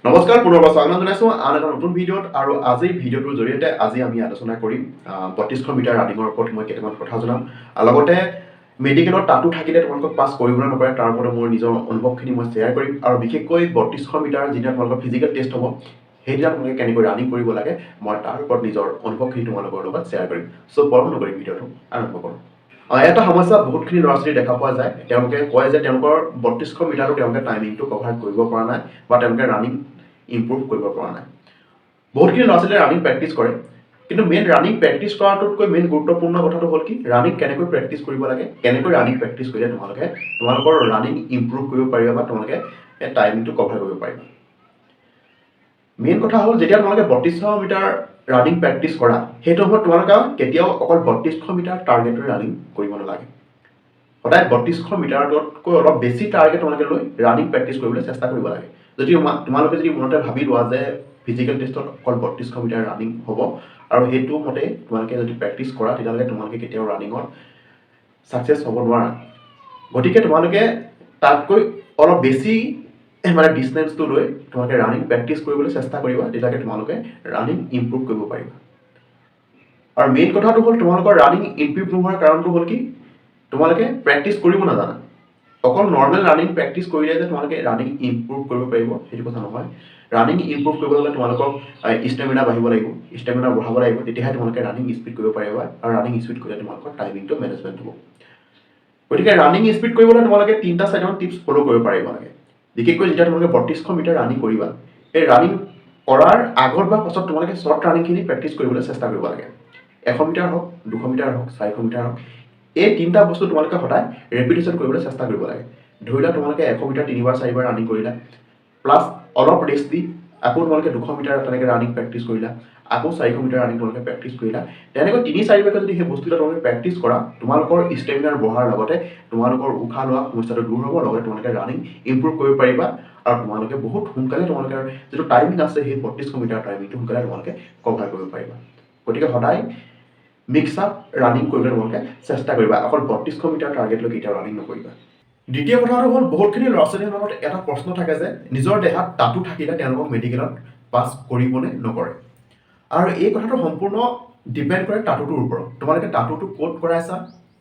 নমস্কাৰ পুনৰবাৰ স্বাগতম জনাইছোঁ আন এটা নতুন ভিডিঅ'ত আৰু আজিৰ ভিডিঅ'টোৰ জৰিয়তে আজি আমি আলোচনা কৰিম ৩২০০ মিটাৰ ৰানিঙৰ ওপৰত মই কেইটামান কথা জনাম লগতে মেডিকেলত তাতো থাকিলে তোমালোকক পাছ কৰিবলৈ নকৰে তাৰ ওপৰত মোৰ নিজৰ অনুভৱখিনি মই শ্বেয়াৰ কৰিম আৰু বিশেষকৈ ৩২০০ মিটাৰ যিদিনা তোমালোকৰ ফিজিকেল টেষ্ট হ'ব সেইদিনা তোমালোকে কেনেকৈ ৰানিং কৰিব লাগে মই তাৰ ওপৰত নিজৰ অনুভৱখিনি তোমালোকৰ লগত শ্বেয়াৰ কৰিম চ' পলম নকৰি ভিডিঅ'টো আৰম্ভ কৰোঁ এটা সমস্যা বহুতখিনি ল'ৰা ছোৱালী দেখা পোৱা যায় তেওঁলোকে কয় যে তেওঁলোকৰ ৩২০০ মিটাৰটো তেওঁলোকে টাইমিংটো কভাৰ কৰিব পৰা নাই বা তেওঁলোকে ৰানিং ইম্প্ৰুভ কৰিব পৰা নাই বহুতখিনি ল'ৰা ছোৱালীয়ে ৰানিং প্ৰেক্টিছ কৰে কিন্তু মেইন ৰানিং প্ৰেক্টিছ কৰাটোতকৈ মেইন গুৰুত্বপূৰ্ণ কথাটো হ'ল কি ৰানিং কেনেকৈ প্ৰেক্টিছ কৰিব লাগে কেনেকৈ ৰানিং প্ৰেক্টিছ কৰিলে তোমালোকৰ ৰানিং ইম্প্ৰুভ কৰিব পাৰিবা বা তোমালোকে টাইমিংটো কভাৰ কৰিব পাৰিবা মেইন কথা হ'ল যেতিয়া তোমালোকে ৩২০০ মিটাৰ ৰানিং প্ৰেক্টিছ কৰা সেইটো সময়ত তোমালোকে কেতিয়াও অকল ৩২০০ মিটাৰ টাৰ্গেটৰে ৰানিং কৰিব নালাগে সদায় ৩২০০ মিটাৰতকৈ অলপ বেছি টাৰ্গেট তোমালোকে লৈ ৰানিং প্ৰেক্টিছ কৰিবলৈ চেষ্টা কৰিব লাগে যদি তোমালোকে যদি মনতে ভাবি লোৱা যে ফিজিকেল টেষ্টত অকল ৩২০০ মিটাৰ ৰানিং হ'ব আৰু সেইটো মতে তোমালোকে যদি প্ৰেক্টিছ কৰা তেতিয়াহ'লে তোমালোকে কেতিয়াও ৰানিঙত ছাকচেছ হ'ব নোৱাৰা গতিকে তোমালোকে তাতকৈ অলপ বেছি মানে ডিষ্টেঞ্চটো লৈ তোমালোকে ৰানিং প্ৰেক্টিছ কৰিবলৈ চেষ্টা কৰিবা তেতিয়ালৈকে তোমালোকে ৰানিং ইম্প্ৰুভ কৰিব পাৰিবা আৰু মেইন কথাটো হ'ল তোমালোকৰ ৰানিং ইম্প্ৰুভ নোহোৱাৰ কাৰণটো হ'ল কি তোমালোকে প্ৰেক্টিছ কৰিব নাজানা অকল নৰ্মেল ৰানিং প্ৰেক্টিছ কৰিলে যে তোমালোকে ৰানিং ইম্প্ৰুভ কৰিব পাৰিব সেইটো কথা নহয় ৰানিং ইম্প্ৰুভ কৰিবলৈ হ'লে তোমালোকক ষ্টেমিনা বাঢ়িব লাগিব ষ্টেমিনা বঢ়াব লাগিব তেতিয়াহে তোমালোকে ৰানিং স্পীড কৰিব পাৰিবা আৰু ৰানিং স্পীড কৰিলে তোমালোকৰ টাইমিংটো মেনেজমেণ্ট হ'ব গতিকে ৰানিং স্পীড কৰিবলৈ তোমালোকে ৩-৪টা টিপছ ফ'ল' কৰিব পাৰিব লাগে বিশেষকৈ যেতিয়া তোমালোকে ৩২০০ মিটাৰ ৰানিং কৰিবা এই ৰানিং কৰাৰ আগত বা পাছত তোমালোকে শ্বৰ্ট ৰানিংখিনি প্ৰেক্টিছ কৰিবলৈ চেষ্টা কৰিব লাগে 100 মিটাৰ হওক 200 মিটাৰ হওক 400 মিটাৰ হওক এই তিনিটা বস্তু তোমালোকে সদায় ৰেপিটেশ্যন কৰিবলৈ চেষ্টা কৰিব লাগে ধৰি লোৱা তোমালোকে 100 মিটাৰ 3-4 ৰানিং কৰিলা প্লাছ অলপ ৰেষ্ট দি আকৌ তোমালোকে 200 মিটাৰ তেনেকৈ ৰানিং প্ৰেক্টিছ কৰিলা আকৌ 400 মিটাৰ ৰানিং তোমালোকে প্ৰেক্টিছ কৰিলা তেনেকৈ 3-4 বাৰকৈ যদি সেই বস্তুটো তোমালোকে প্ৰেক্টিছ কৰা তোমালোকৰ ষ্টেমিনাৰ বঢ়াৰ লগতে তোমালোকৰ উশাহ লোৱা সমস্যাটো দূৰ হ'ব লগতে তোমালোকে ৰানিং ইম্প্ৰুভ কৰিব পাৰিবা আৰু তোমালোকে বহুত সোনকালে তোমালোকৰ যিটো টাইমিং আছে সেই ৩২০০ মিটাৰ টাইমিংটো সোনকালে তোমালোকে কভাৰ কৰিব পাৰিবা গতিকে সদায় মিক্স আপ ৰানিং কৰিবলৈ তোমালোকে চেষ্টা কৰিবা অকল ৩২০০ মিটাৰ টাৰ্গেট লৈ কেতিয়াও ৰানিং নকৰিবা দ্বিতীয় কথাটো হ'ল বহুতখিনি ল'ৰা ছোৱালীৰ মনত এটা প্ৰশ্ন থাকে যে নিজৰ দেহাত টাটু থাকিলে তেওঁলোকক মেডিকেলত পাছ কৰিবনে নকৰে আৰু এই কথাটো সম্পূৰ্ণ ডিপেণ্ড কৰে টাটুটোৰ ওপৰত তোমালোকে টাটুটো ক'ত কৰাইছা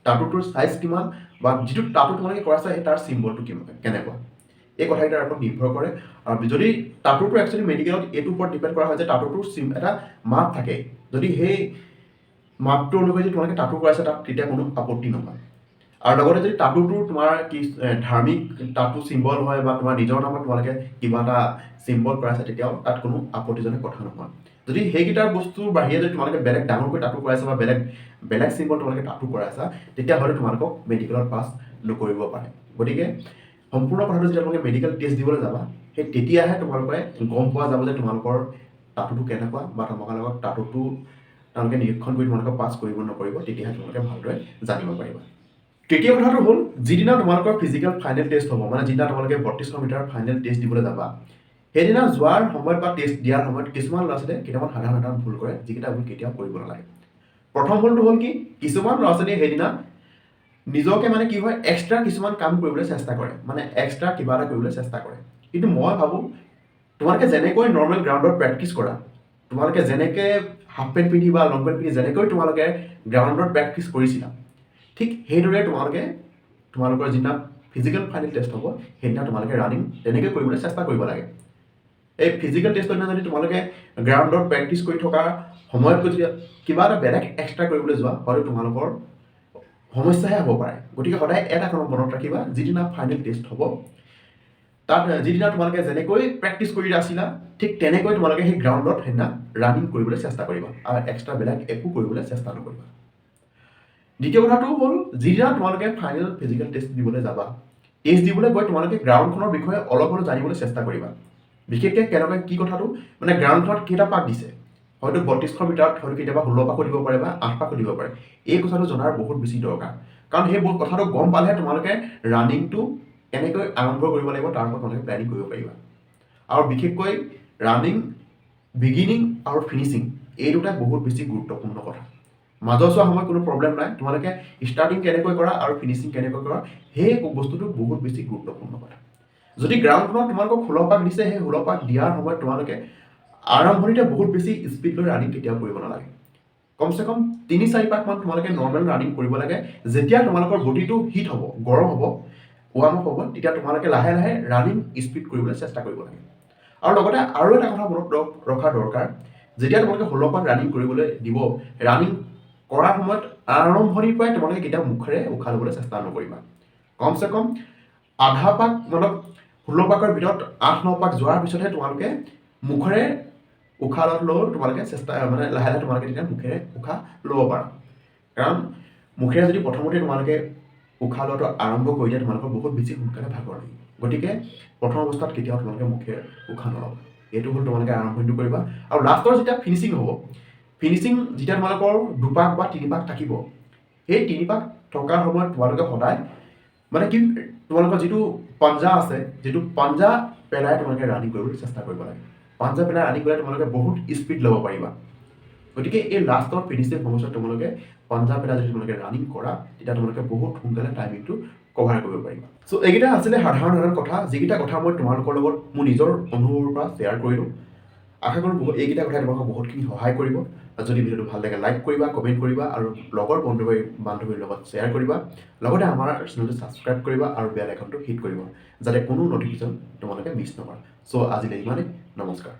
টাটুটোৰ চাইজ কিমান বা যিটো টাটু তোমালোকে কৰাইছা সেই তাৰ চিম্বলটো কেনেকুৱা এই কথাকেইটাৰ ওপৰত নিৰ্ভৰ কৰে আৰু যদি টাটুটো একচুৱেলি মেডিকেলত এইটোৰ ওপৰত ডিপেণ্ড কৰা হয় যে টাটুটোৰ এটা মাপ থাকে যদি সেই মাপটো অনুসৰি যদি তোমালোকে টাটু কৰাইছা তাত তেতিয়া কোনো আপত্তি নহয় আৰু লগতে যদি টাটুটো তোমাৰ কি ধাৰ্মিক টাটু চিম্বল হয় বা তোমাৰ নিজৰ নামত তোমালোকে কিবা এটা চিম্বল কৰাইছা তেতিয়াও তাত কোনো আপত্তিজনক কথা নহয় যদি সেইকেইটাৰ বস্তুৰ বাহিৰে যদি তোমালোকে বেলেগ ডাঙৰকৈ টাটু কৰাইছা বা বেলেগ চিম্বল তোমালোকে টাটু কৰাইছা তেতিয়াহ'লে তোমালোকক মেডিকেলত পাছ নকৰিব পাৰে গতিকে সম্পূৰ্ণ কথাটো যেতিয়া তোমালোকে মেডিকেল টেষ্ট দিবলৈ যাবা সেই তেতিয়াহে তোমালোকে গম পোৱা যাব যে তোমালোকৰ টাটুটো কেনেকুৱা বা তোমালোকৰ টাটুটো তেওঁলোকে নিৰীক্ষণ কৰি তোমালোকক পাছ কৰিব নকৰিব তেতিয়াহে তোমালোকে ভালদৰে জানিব পাৰিবা তৃতীয় কথাটো হ'ল যিদিনা তোমালোকৰ ফিজিকেল ফাইনেল টেষ্ট হ'ব মানে যিদিনা তোমালোকে ৩২০০ মিটাৰ ফাইনেল টেষ্ট দিবলৈ যাবা সেইদিনা যোৱাৰ সময়ত বা টেষ্ট দিয়াৰ সময়ত কিছুমান ল'ৰা ছোৱালীয়ে কেইটামান সাধাৰণ ভুল কৰে যিকেইটা ভুল কেতিয়াও কৰিব নালাগে প্ৰথম ভুলটো হ'ল কি কিছুমান ল'ৰা ছোৱালীয়ে সেইদিনা নিজকে মানে কি হয় এক্সট্ৰা কিছুমান কাম কৰিবলৈ চেষ্টা কৰে মানে এক্সট্ৰা কিবা এটা কৰিবলৈ চেষ্টা কৰে কিন্তু মই ভাবোঁ তোমালোকে যেনেকৈ নৰ্মেল গ্ৰাউণ্ডত প্ৰেক্টিছ কৰা তোমালোকে যেনেকৈ হাফ পেণ্ট পিন্ধি বা লং পেণ্ট পিন্ধি যেনেকৈ তোমালোকে গ্ৰাউণ্ডত প্ৰেক্টিছ কৰিছিলা ঠিক সেইদৰে তোমালোকৰ যিদিনা ফিজিকেল ফাইনেল টেষ্ট হ'ব সেইদিনা তোমালোকে ৰানিং তেনেকৈ কৰিবলৈ চেষ্টা কৰিব লাগে এই ফিজিকেল টেষ্টৰ দিনা যদি তোমালোকে গ্ৰাউণ্ডত প্ৰেক্টিছ কৰি থকা সময়ত যদি কিবা এটা বেলেগ এক্সট্ৰা কৰিবলৈ যোৱা হয়তো তোমালোকৰ সমস্যাহে হ'ব পাৰে গতিকে সদায় এটা কথা মনত ৰাখিবা যিদিনা ফাইনেল টেষ্ট হ'ব তাত যিদিনা তোমালোকে যেনেকৈ প্ৰেক্টিছ কৰি আছিলা ঠিক তেনেকৈ তোমালোকে সেই গ্ৰাউণ্ডত সেইদিনা ৰানিং কৰিবলৈ চেষ্টা কৰিবা আৰু এক্সট্ৰা বেলেগ একো কৰিবলৈ চেষ্টা নকৰিবা দ্বিতীয় কথাটো হ'ল যিদিনা তোমালোকে ফাইনেল ফিজিকেল টেষ্ট দিবলৈ যাবা টেষ্ট দিবলৈ গৈ তোমালোকে গ্ৰাউণ্ডখনৰ বিষয়ে অলপ হ'লেও জানিবলৈ চেষ্টা কৰিবা বিশেষকৈ কেনেকৈ কি কথাটো মানে গ্ৰাউণ্ডখনত কেইটা পাক দিছে হয়তো ৩২০০ মিটাৰত হয়তো কেতিয়াবা 16 পাকো দিব পাৰে বা 8 পাকো দিব পাৰে এই কথাটো জনাৰ বহুত বেছি দৰকাৰ কাৰণ সেই কথাটো গম পালেহে তোমালোকে ৰানিংটো কেনেকৈ আৰম্ভ কৰিব লাগিব তাৰ ওপৰত তোমালোকে প্লেনিং কৰিব পাৰিবা আৰু বিশেষকৈ ৰানিং বিগিনিং আৰু ফিনিচিং এই দুটা বহুত বেছি গুৰুত্বপূৰ্ণ কথা মাজৰচোৱা সময়ত কোনো প্ৰব্লেম নাই তোমালোকে ষ্টাৰ্টিং কেনেকৈ কৰা আৰু ফিনিচিং কেনেকৈ কৰা সেই বস্তুটো বহুত বেছি গুৰুত্বপূৰ্ণ কথা যদি গ্ৰাউণ্ডখনত তোমালোকক 16 পাক দিছে, সেই 16 পাক দিয়াৰ সময়ত তোমালোকে আৰম্ভণিতে বহুত বেছি স্পীড লৈ ৰানিং কেতিয়াও কৰিব নালাগে। কমচে কম 3-4 পাকমান তোমালোকে নৰ্মেল ৰানিং কৰিব লাগে। যেতিয়া তোমালোকৰ বডিটো হিট হ'ব, গৰম হ'ব, ৱাৰ্ম আপ হ'ব, তেতিয়া তোমালোকে লাহে লাহে ৰানিং স্পীড কৰিবলৈ চেষ্টা কৰিব লাগে। আৰু লগতে আৰু এটা কথা মনত ৰখা দৰকাৰ, যেতিয়া তোমালোকে 16 পাক ৰানিং কৰিবলৈ দিব, ৰানিং কৰাৰ সময়ত আৰম্ভণিৰ পৰাই তোমালোকে কেতিয়াও মুখেৰে উশাহ ল'বলৈ চেষ্টা নকৰিবা। কমচে কম আধা পাক মানে 16 পাকৰ ভিতৰত 8-9 পাক যোৱাৰ পিছতহে তোমালোকে মুখেৰে উশাহ ল'লেও তোমালোকে চেষ্টা মানে লাহে লাহে তোমালোকে তেতিয়া মুখেৰে উশাহ ল'ব পাৰা। কাৰণ মুখেৰে যদি প্ৰথমতে তোমালোকে উশাহ লোৱাটো আৰম্ভ কৰি দিয়া, তোমালোকৰ বহুত বেছি সোনকালে ভাগৰ লাগে। গতিকে প্ৰথম অৱস্থাত কেতিয়াও তোমালোকে মুখেৰে উশাহ নল'বা। এইটো হ'ল তোমালোকে আৰম্ভণিটো কৰিবা। আৰু লাষ্টৰ যেতিয়া ফিনিচিং হ'ব, ফিনিচিং যেতিয়া তোমালোকৰ 2 পাক বা 3 পাক থাকিব, সেই 3 পাক থকাৰ সময়ত তোমালোকে সদায় মানে কি তোমালোকৰ যিটো পাঞ্জা আছে, যিটো পাঞ্জা পেলাই তোমালোকে ৰানিং কৰিবলৈ চেষ্টা কৰিব লাগে। পাঞ্জা পেলাই ৰানিং কৰিলে তোমালোকে বহুত স্পীড ল'ব পাৰিবা। গতিকে এই লাষ্টৰ ফিনিচিং সময়ছোৱাত তোমালোকে পাঞ্জা পেলাই যদি তোমালোকে ৰানিং কৰা, তেতিয়া তোমালোকে বহুত সোনকালে টাইমিংটো কভাৰ কৰিব পাৰিবা। চ' এইকেইটা আছিলে সাধাৰণ কথা, যিকেইটা কথা মই তোমালোকৰ লগত মোৰ নিজৰ অনুভৱৰ পৰা শ্বেয়াৰ কৰিলোঁ। আশা কৰোঁ এইকেইটা কথাই তোমালোকক বহুতখিনি সহায় কৰিব। যদি ভিডিঅ'টো ভাল লাগে লাইক কৰিবা, কমেণ্ট কৰিবা আৰু লগৰ বান্ধৱীৰ লগত শ্বেয়াৰ কৰিবা। লগতে আমাৰ চেনেলটো ছাবস্ক্ৰাইব কৰিবা আৰু বেল আইকনটো হিট কৰিবা, যাতে কোনো নটিফিকেশ্যন তোমালোকে মিছ নকৰা। চ' আজিলৈ ইমানেই, নমস্কাৰ।